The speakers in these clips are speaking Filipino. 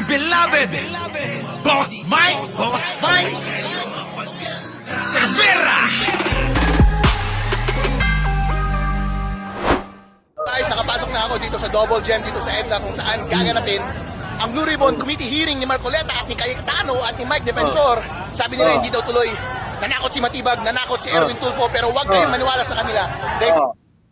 my beloved Boss Mike Cervera. Guys, nakapasok na ako dito sa Double Gem, dito sa EDSA, kung saan gaganapin ang Blue Ribbon Committee hearing ni Marcoleta at ni Cayetano at ni Mike Defensor. Sabi nila hindi daw tuloy. Nanakot si Matibag, nanakot si Erwin Tulfo, pero huwag kayong maniwala sa kanila.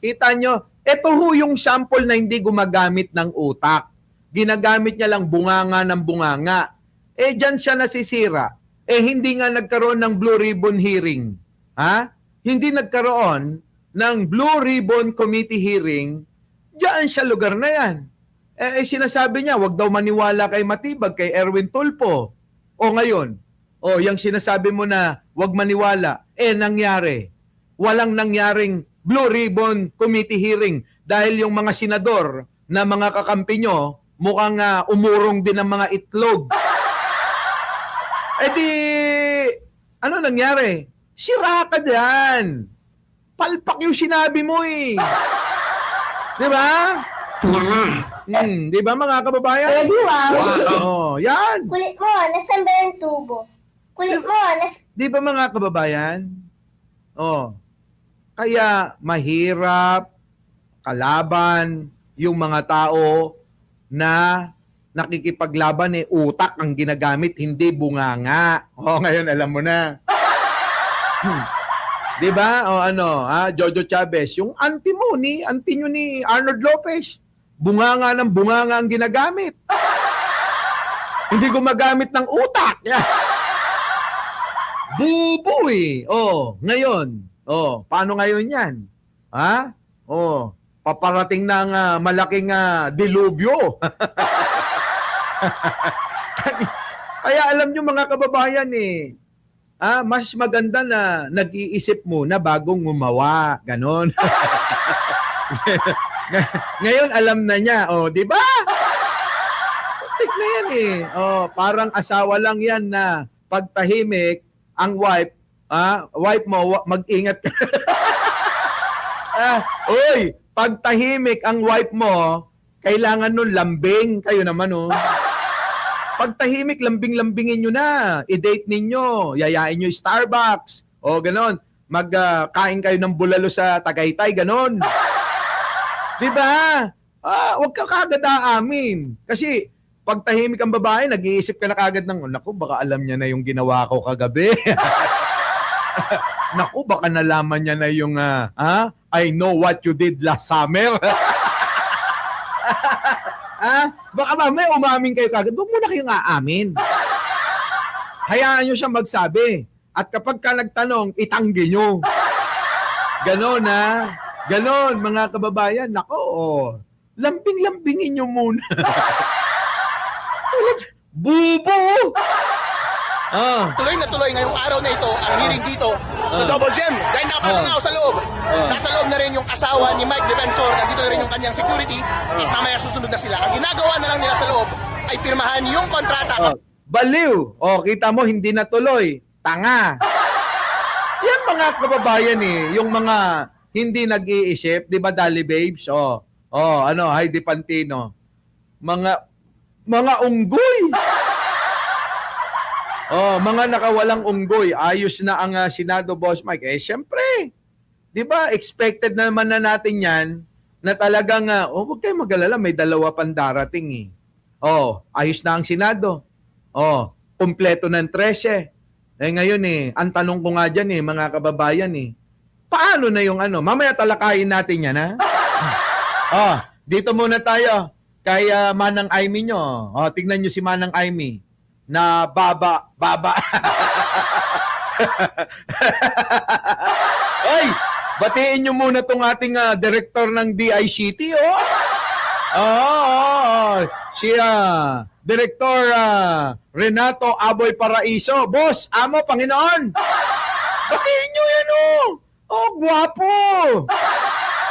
Kita nyo, ito ho yung sample na hindi gumagamit ng utak. Ginagamit niya lang bunganga ng bunganga. Eh, dyan siya nasisira. Eh, hindi nga nagkaroon ng Blue Ribbon hearing. Ha? Hindi nagkaroon ng Blue Ribbon Committee hearing. Diyan siya lugar na yan. Eh, sinasabi niya, wag daw maniwala kay Matibag, kay Erwin Tulfo. O ngayon, yung sinasabi mo na wag maniwala, nangyari. Walang nangyaring Blue Ribbon Committee hearing dahil yung mga senador na mga kakampi nyo mukhang umurong din ng mga itlog. Ano nangyari? Sira ka dyan. Palpak yung sinabi mo eh. Di ba? Di ba mga kababayan? Pwede wow. Oh, yan. Kulit mo, nasan ba yung tubo? Kulit mo, Di ba mga kababayan? Oh. Kaya mahirap kalaban yung mga tao na nakikipaglaban utak ang ginagamit, hindi bunganga. Ngayon alam mo na. 'Di ba? Jojo Chavez, yung anti nyo ni Arnold Lopez, bunganga ng bunganga ang ginagamit. Hindi gumagamit ng utak. Bubo eh. Ngayon. Paano ngayon 'yan? Ha? Paparating ng malaking dilubyo. Kaya alam nyo mga kababayan mas maganda na nag-iisip muna bagong gumawa. Ganon. Ngayon alam na niya. Di ba? Putik na yan parang asawa lang yan na pagtahimik ang wife mo, mag-ingat ka. Pag tahimik ang wife mo, kailangan nun lambing. Kayo naman, Pag tahimik, lambing-lambingin nyo na. I-date ninyo. Yayain nyo Starbucks. Ganon. Magkain kayo ng bulalo sa Tagaytay. Ganon. Diba? Huwag ka kagad aamin. Kasi, pag tahimik ang babae, nag-iisip ka na kagad ng, naku, baka alam niya na yung ginawa ko kagabi. Naku, baka nalaman niya na yung, I know what you did last summer. Baka mamaya umamin kayo kagad. Huwag muna kayong aamin. Hayaan nyo siya magsabi. At kapag ka nagtanong, itanggi nyo. Ganon, Ganon, mga kababayan. Nako, lambing-lambingin nyo muna. Bubo! Tuloy na tuloy ngayong araw na ito ang hearing dito sa Double Gem. Dahil napasok na ako sa loob. Nasa loob na rin yung asawa ni Mike Defensor. Nandito na rin yung kanyang security. At mamaya susunod na sila. Ang ginagawa na lang nila sa loob ay pirmahan yung kontrata. Baliw! Kita mo, hindi na tuloy. Tanga! Yan mga kababayan yung mga hindi nag-iisip. Di ba, Dali Babes? Heidi Pantino. Mga unggoy! Mga nakawalang unggoy, ayos na ang Senado, Boss Mike. Siyempre, di ba, expected naman na natin yan na talagang, huwag kayong mag-alala, may dalawa pang darating ayos na ang Senado. Kumpleto ng 13. Ngayon ang tanong ko nga dyan mga kababayan paano na yung mamaya talakayin natin yan dito muna tayo kay Manang Aimee nyo. Tignan nyo si Manang Aimee na baba. Batiin nyo muna tong ating director ng DICT, si Director Renato Aboy Paraiso. Boss, amo, Panginoon! Batiin nyo yan, gwapo!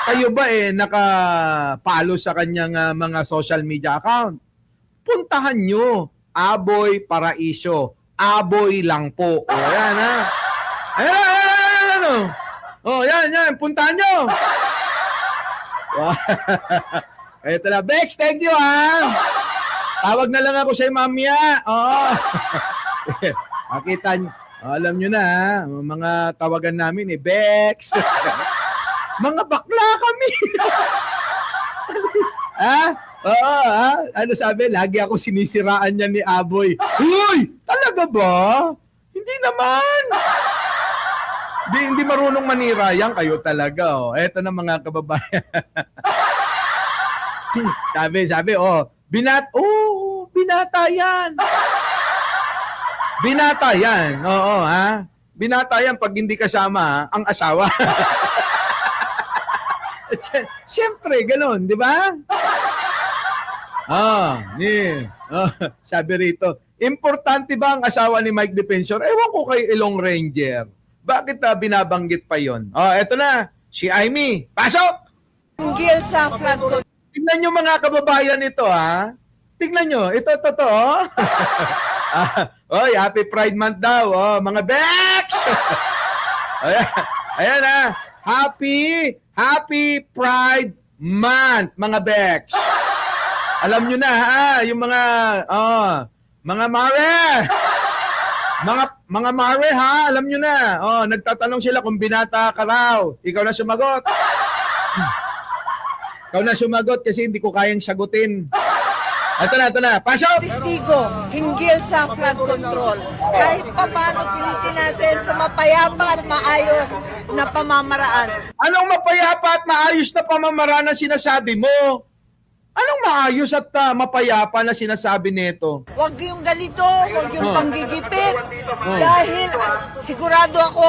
Kayo ba nakapalo sa kanyang mga social media account? Puntahan nyo. Aboy Paraiso. Aboy lang po. Yan yan. Puntahan nyo. Ito na. Bex, thank you Tawag na lang ako sa mamaya. Oo. Nakita nyo. Alam nyo na, ha? Mga tawagan namin Bex. Mga bakla kami. Ha? Oo, ha? Ano sabi? Lagi ako sinisiraan niya ni Aboy. Uy! Talaga ba? Hindi naman. Hindi marunong manira yan. Kayo talaga, oh. Eto na mga kababayan. sabi, binata yan. Binata yan. Oo, ha? Binata yan pag hindi kasama, ha? Ang asawa. Siyempre, ganun, di ba? Sabi rito, importante ba ang asawa ni Mike Defensor? Ewan ko kay Ilong Ranger. Bakit binabanggit pa yon? Eto na, si Amy. Pasok! Gil sa flood control. Tignan nyo mga kababayan ito, ha? Tignan nyo, ito, totoo. Happy Pride Month daw. Mga Bex! ayan, ha? Happy Pride Month, mga Bex. Alam nyo na, ha? Yung mga Mare. Mga Mare, ha? Alam nyo na. Nagtatanong sila kung binata ka raw. Ikaw na sumagot. Ikaw na sumagot kasi hindi ko kayang sagutin. Ito na. Pasok! Testigo, hinggil sa flood control. Kahit pa paano pilitin natin sa mapayapa at maayos na pamamaraan. Anong mapayapa at maayos na pamamaraan ang sinasabi mo? Anong maayos at mapayapa na sinasabi nito? Huwag yung ganito, huwag yung panggigipit. Dahil sigurado ako,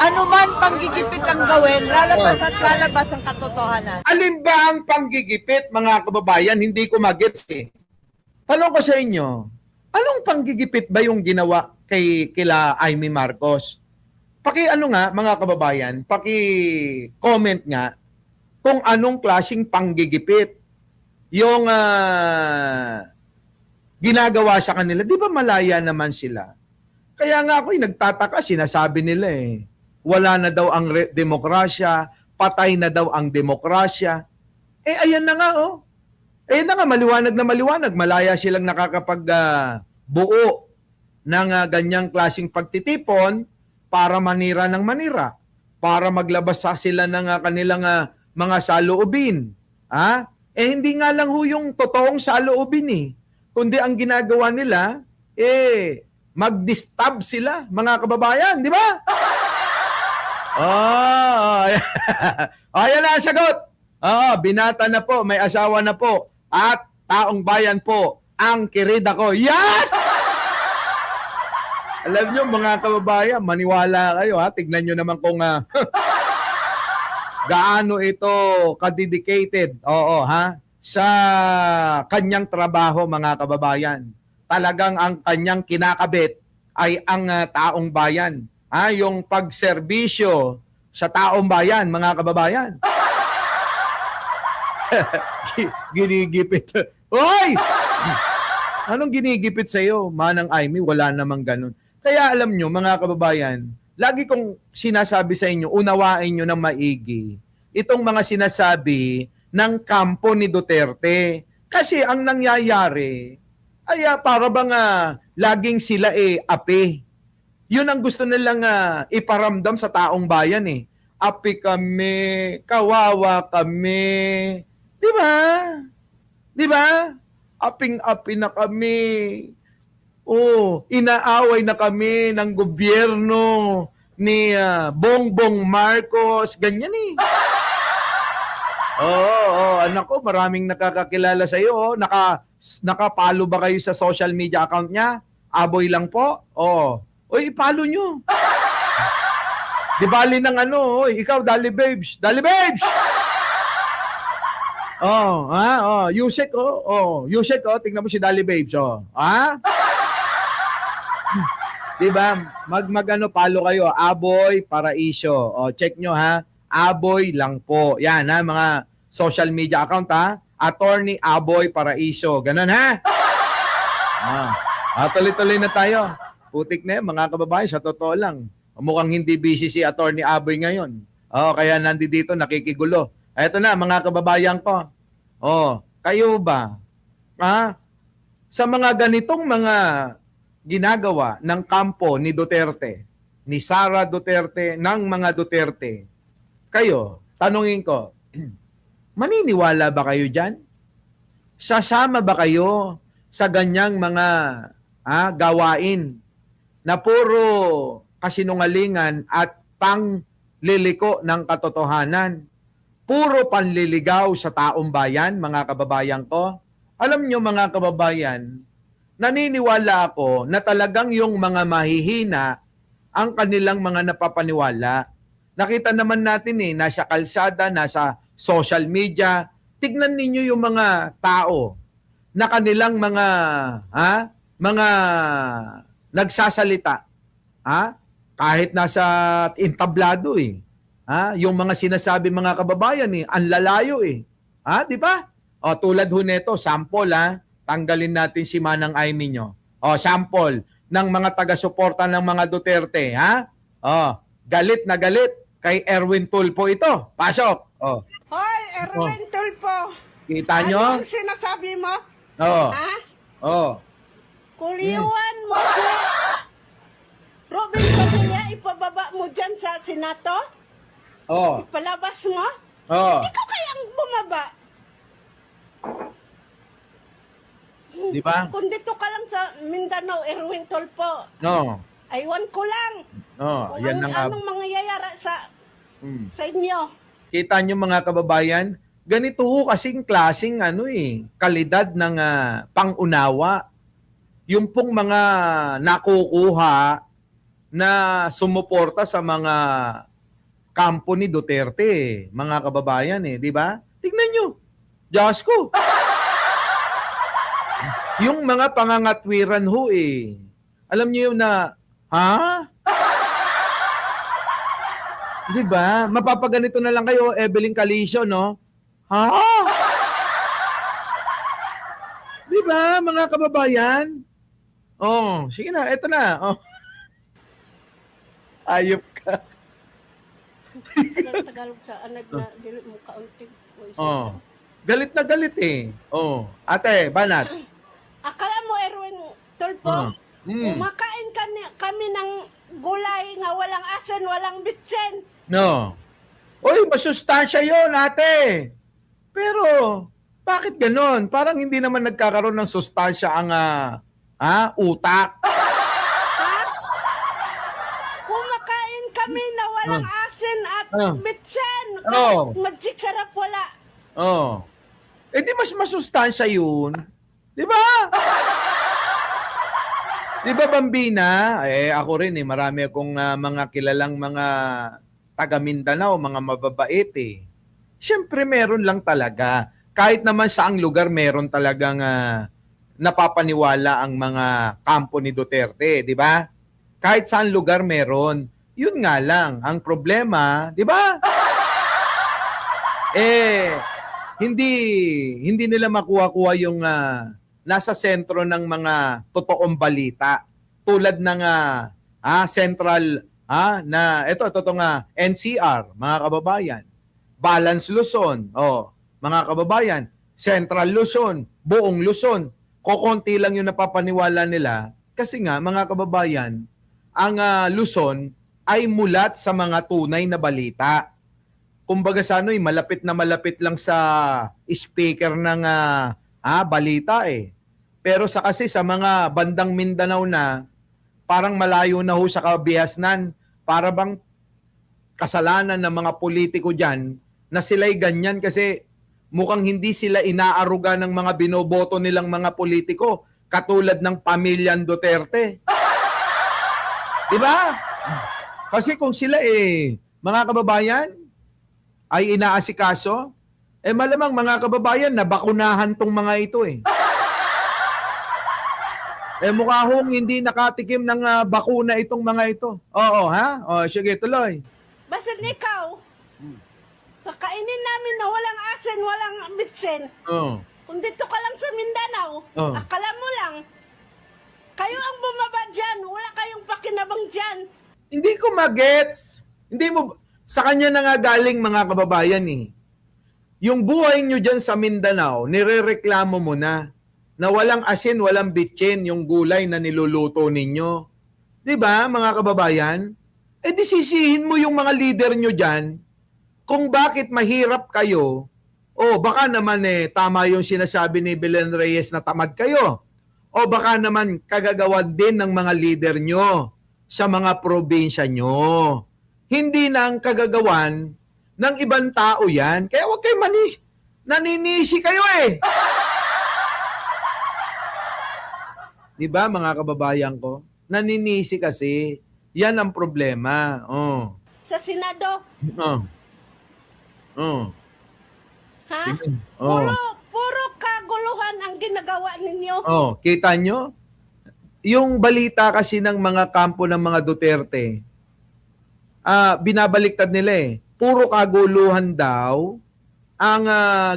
anuman panggigipit ang gawin, lalabas at lalabas ang katotohanan. Alin ba ang panggigipit, mga kababayan? Hindi ko magets eh. Tanong ko sa inyo, anong panggigipit ba yung ginawa kila Amy Marcos? Mga kababayan, paki-comment nga kung anong klaseng panggigipit yung ginagawa sa kanila. Di ba malaya naman sila? Kaya nga ako'y nagtataka, sinasabi nila wala na daw ang demokrasya, patay na daw ang demokrasya. Ayan na nga, oh. Ayan na nga, maliwanag na maliwanag. Malaya silang nakakapag-buo ng ganyang klaseng pagtitipon para manira ng manira. Para maglabas sila ng kanilang mga saloobin. Ha? Hindi nga lang yung totoong saloobin eh. Kundi ang ginagawa nila, mag-disturb sila, mga kababayan. Di ba? Ayan na ang sagot. Binata na po, may asawa na po, at taong bayan po ang kirida ko. Yan! Alam nyo, mga kababayan, maniwala kayo, ha? Tignan nyo naman kung gaano ito kadedicated, sa kanyang trabaho, mga kababayan. Talagang ang kanyang kinakabit ay ang taong bayan. Yung pagserbisyo sa taong bayan, mga kababayan. Ginigipit. Hoy! Anong ginigipit sa'yo, Manang Amy? Wala namang ganun. Kaya alam nyo, mga kababayan, lagi kong sinasabi sa inyo, unawain nyo ng maigi itong mga sinasabi ng kampo ni Duterte. Kasi ang nangyayari ay para bang laging sila api. Yun ang gusto nilang iparamdam sa taong bayan eh. Api kami, kawawa kami. Di ba? Di ba? Aping-api na kami. Inaaway na kami ng gobyerno ni Bongbong Marcos. Ganyan eh. Anak ko, maraming nakakakilala sa iyo. Nakapalo ba kayo sa social media account niya? Aboy lang po. Ipalo nyo. Di bali ng ikaw, Dali Babes. Dali Babes! Yusek, Yusek, tingnan mo si Dali Babes, Diba? Palo kayo. Aboy Paraiso. Check nyo, ha? Aboy lang po. Yan, ha? Mga social media account, ha? Attorney Aboy Paraiso. Ganun, ha? Tuloy-tuloy na tayo. Putik na yan, mga kababayan. Sa totoo lang. Mukhang hindi busy si Attorney Aboy ngayon. Kaya nandito, nakikigulo. Eto na, mga kababayan ko. Kayo ba? sa mga ganitong mga ginagawa ng kampo ni Duterte, ni Sara Duterte, ng mga Duterte, kayo, tanungin ko, maniniwala ba kayo dyan? Sasama ba kayo sa ganyang mga gawain na puro kasinungalingan at pangliliko ng katotohanan? Puro panliligaw sa taong bayan, mga kababayan ko. Alam nyo mga kababayan, naniniwala ako na talagang yung mga mahihina ang kanilang mga napapaniwala. Nakita naman natin nasa kalsada, nasa social media. Tignan ninyo yung mga tao na kanilang mga nagsasalita. Kahit nasa entablado yung mga sinasabi mga kababayan ang lalayo di ba? Tulad ho nito, sample tanggalin natin si Manang Aimee nyo. Sample ng mga taga-suporta ng mga Duterte, galit na galit kay Erwin Tulfo ito. Pasok. Hoy, Erwin Tulfo. Kita nyo? Anong sinasabi mo? Ha? Kuliwan mo si Robin Padilla, ipababa mo dyan sa Senato? Ipalabas mo? Ikaw kayang bumaba. Di ba? Kung dito ka lang sa Mindanao, Erwin Tulfo. Aywan ko lang. Yan na nga. Anong mangyayara sa inyo? Kita nyo mga kababayan, ganito ho kasing klaseng kalidad ng pangunawa. Yung pong mga nakukuha na sumuporta sa mga kampo ni Duterte, mga kababayan di ba? Tignan nyo. Diyos ko. Yung mga pangangatwiran ho alam niyo yun na, di ba? Mapapaganito na lang kayo, Evelyn Calisio, no? Di ba, mga kababayan? Sige na, eto na. Ayop ka. Tagalog sa anak na dili mo kaunting. Galit na galit Ate, banat. Akala mo, Erwin Tulfo, kumakain kami ng gulay nga walang asin, walang bitsin. Uy, masustansya yun, ate. Pero, bakit ganon? Parang hindi naman nagkakaroon ng sustansya ang utak. Kumakain kami na walang asin at bitsin. Magic sarap wala. Di mas masustansya yun. Di ba? Di ba, Bambina? Ako rin marami akong mga kilalang mga taga Mindanao, mga mababait Siyempre, meron lang talaga. Kahit naman saang lugar, meron talagang napapaniwala ang mga kampo ni Duterte, di ba? Kahit saan lugar meron. Yun nga lang, ang problema, di ba? Hindi nila makuha-kuha yung nasa sentro ng mga totoong balita. Tulad ng central na ito nga NCR, mga kababayan. Balance Luzon, mga kababayan. Central Luzon, buong Luzon. Kokonti lang yung napapaniwala nila kasi nga mga kababayan, ang Luzon ay mulat sa mga tunay na balita. Kumbaga sa malapit na malapit lang sa speaker ng balita Pero kasi sa mga bandang Mindanao na, parang malayo na ho sa kabihasnan. Para bang kasalanan ng mga politiko dyan na sila'y ganyan kasi mukhang hindi sila inaaruga ng mga binoboto nilang mga politiko katulad ng pamilyang Duterte. Diba? Kasi kung sila mga kababayan ay inaasikaso, malamang mga kababayan nabakunahan tong mga ito mukha hong hindi nakatikim ng bakuna itong mga ito. Sige, tuloy. Basta ikaw, kakainin namin na walang asin, walang bitsin. Kung dito ka lang sa Mindanao, akala mo lang, kayo ang bumaba dyan, wala kayong pakinabang dyan. Hindi ko magets. Hindi mo, sa kanya na nga galing mga kababayan Yung buhay nyo dyan sa Mindanao, nirereklamo mo na. na walang asin, walang bitchin yung gulay na niluluto ninyo. 'Di ba, mga kababayan? Eh di sisihin mo yung mga leader nyo dyan kung bakit mahirap kayo. O baka naman tama yung sinasabi ni Belen Reyes na tamad kayo. O baka naman kagagawan din ng mga leader nyo sa mga probinsya nyo. Hindi na ang kagagawan ng ibang tao yan. Kaya huwag kayo naninisi kayo eh. Diba mga kababayan ko? Naninisi kasi. Yan ang problema. Oh. Sa Senado. Oh. Oh. Ha? Oh. Puro kaguluhan ang ginagawa ninyo. Oh, kita nyo? Yung balita kasi ng mga kampo ng mga Duterte, binabaliktad nila eh. Puro kaguluhan daw ang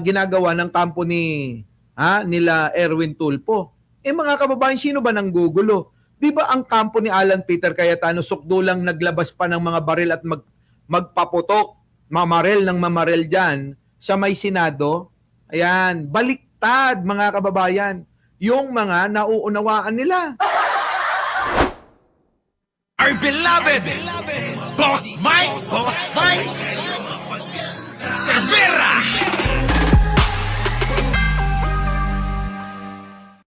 ginagawa ng kampo nila Erwin Tulfo. Mga kababayan, sino ba nang gugulo? Di ba ang kampo ni Alan Peter Cayetano sukdulang naglabas pa ng mga baril at magpaputok, mamarel ng mamarel dyan sa may Senado? Ayan, baliktad mga kababayan. Yung mga nauunawaan nila. Our beloved Boss Mike.